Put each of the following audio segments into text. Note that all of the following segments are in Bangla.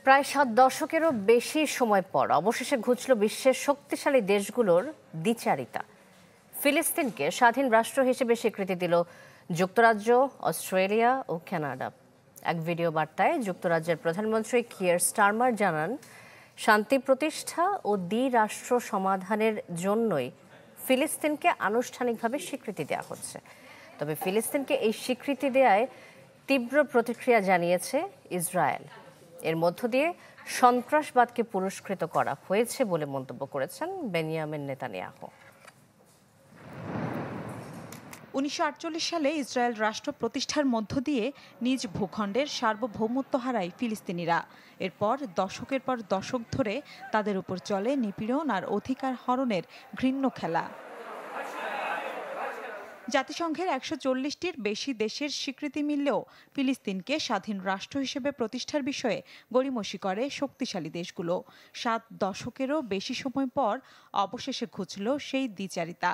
প্রায় 7 দশকেরও বেশি সময় পর অবশেষে ঘুচল বিশ্বের শক্তিশালী দেশগুলোর দ্বিচারিতা। ফিলিস্তিনকে স্বাধীন রাষ্ট্র হিসেবে স্বীকৃতি দিল যুক্তরাজ্য, অস্ট্রেলিয়া ও কানাডা। এক ভিডিও বার্তায় যুক্তরাজ্যের প্রধানমন্ত্রী কিয়ার স্টারমার জানান, শান্তি প্রতিষ্ঠা ও দ্বিরাষ্ট্র সমাধানের জন্যই ফিলিস্তিনকে আনুষ্ঠানিকভাবে স্বীকৃতি দেওয়া হচ্ছে। তবে ফিলিস্তিনকে এই স্বীকৃতি দেওয়ায় তীব্র প্রতিক্রিয়া জানিয়েছে ইসরায়েল। এর মধ্য দিয়ে সন্ত্রাসবাদকে পুরস্কৃত করা হয়েছে বলে মন্তব্য করেছেন বেনিয়ামিন নেতানিয়াহু। 1948 সালে ইসরায়েল রাষ্ট্র প্রতিষ্ঠার মধ্য দিয়ে নিজ ভূখণ্ডের সার্বভৌমত্ব হারায় ফিলিস্তিনিরা। এরপর দশকের পর দশক ধরে তাদের উপর চলে নিপীড়ন আর অধিকার হরণের ঘৃণ্য খেলা। জাতিসংঘের 140টির বেশি দেশের স্বীকৃতি মিললেও ফিলিস্তিনকে স্বাধীন রাষ্ট্র হিসেবে প্রতিষ্ঠার বিষয়ে গড়িমসি করে শক্তিশালী দেশগুলো। 7 দশকেরও বেশি সময় পর অবশেষে ঘুচল সেই দ্বিচারিতা।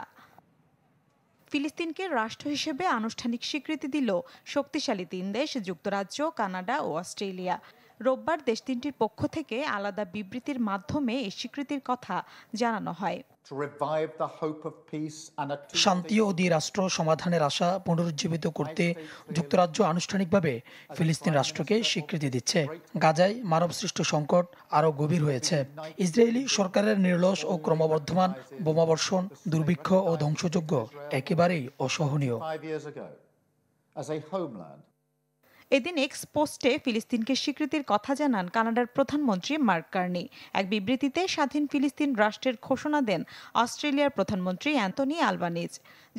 ফিলিস্তিনকে রাষ্ট্র হিসেবে আনুষ্ঠানিক স্বীকৃতি দিল শক্তিশালী 3 দেশ, যুক্তরাজ্য, কানাডা ও অস্ট্রেলিয়া। রোববার দেশ তিনটির পক্ষ থেকে আলাদা বিবৃতির মাধ্যমে এই স্বীকৃতির কথা জানানো হয়। শান্তি ও দ্বিরাষ্ট্র সমাধানের আশা পুনরুজ্জীবিত করতে যুক্তরাজ্য আনুষ্ঠানিকভাবে ফিলিস্তিন রাষ্ট্রকে স্বীকৃতি দিচ্ছে। গাজায় মানবসৃষ্ট সংকট আরও গভীর হয়েছে। ইসরায়েলি সরকারের নির্লস ও ক্রমবর্ধমান বোমাবর্ষণ, দুর্ভিক্ষ ও ধ্বংসযজ্ঞ একেবারেই অসহনীয়। এদিন এক্স পোস্টে ফিলিস্তিনকে স্বীকৃতির কথা জানান কানাডার প্রধানমন্ত্রী মার্ক কার্নি। এক বিবৃতিতে স্বাধীন ফিলিস্তিন রাষ্ট্রের ঘোষণা দেন অস্ট্রেলিয়ার প্রধানমন্ত্রী অ্যান্টনি আলবানিজ।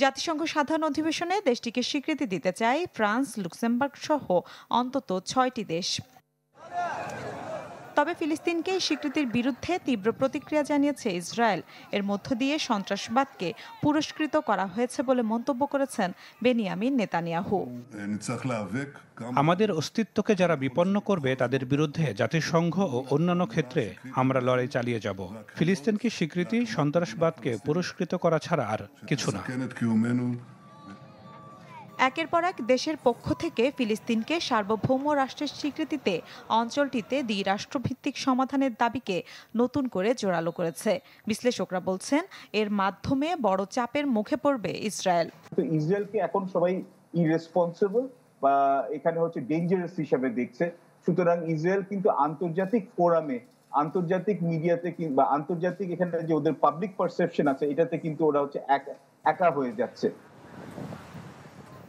জাতিসংঘ সাধারণ অধিবেশনে দেশটিকে স্বীকৃতি দিতে চায় ফ্রান্স, লুক্সেমবার্গ সহ অন্তত 6টি দেশ। তবে ফিলিস্তিনকে স্বীকৃতির বিরুদ্ধে তীব্র প্রতিক্রিয়া জানিয়েছে ইসরায়েল। এর মধ্য দিয়ে সন্ত্রাসবাদকে পুরস্কৃত করা হয়েছে বলে মন্তব্য করেছেন বেনিয়ামিন নেতানিয়াহু। আমাদের অস্তিত্বকে যারা বিপন্ন করবে তাদের বিরুদ্ধে জাতিসংঘ ও অন্যান্য ক্ষেত্রে আমরা লড়াই চালিয়ে যাব। ফিলিস্তিনকে স্বীকৃতি সন্ত্রাসবাদকে পুরস্কৃত করা ছাড়া আর কিছু না। একের পর এক দেশের পক্ষ থেকে ফিলিস্তিনকে সার্বভৌম রাষ্ট্রের স্বীকৃতিতে অঞ্চলটিতে দ্বিরাষ্ট্রভিত্তিক সমাধানের দাবিকে নতুন করে জোরালো করেছে। বিশ্লেষকরা বলছেন, এর মাধ্যমে বড় চাপের মুখে পড়বে ইসরায়েল। ইসরায়েলকে এখন সবাই ইরেসপন্সিবল বা এখানে হচ্ছে ডেঞ্জারাস হিসেবে দেখছে। সুতরাং ইসরায়েল কিন্তু আন্তর্জাতিক ফোরামে, আন্তর্জাতিক মিডিয়াতে কিংবা আন্তর্জাতিক এখানে যে ওদের পাবলিক পারসেপশন আছে, এটাতে কিন্তু ওরা হচ্ছে একা হয়ে যাচ্ছে।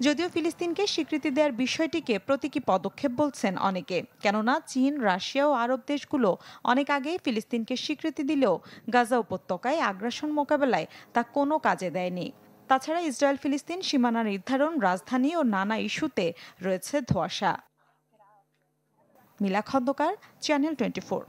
যদিও ফিলিস্তিনকে স্বীকৃতি দেওয়ার বিষয়টিকে প্রতীকী পদক্ষেপ বলছেন অনেকে, কেননা চীন, রাশিয়া ও আরব দেশগুলো অনেক আগেই ফিলিস্তিনকে স্বীকৃতি দিলেও গাজা উপত্যকায় আগ্রাসন মোকাবেলায় তা কোনো কাজে দেয়নি। তাছাড়া ইসরায়েল ফিলিস্তিন সীমানা নির্ধারণ, রাজধানী ও নানা ইস্যুতে রয়েছে ধোঁয়াশা। মিলা খন্দকার, চ্যানেল 24।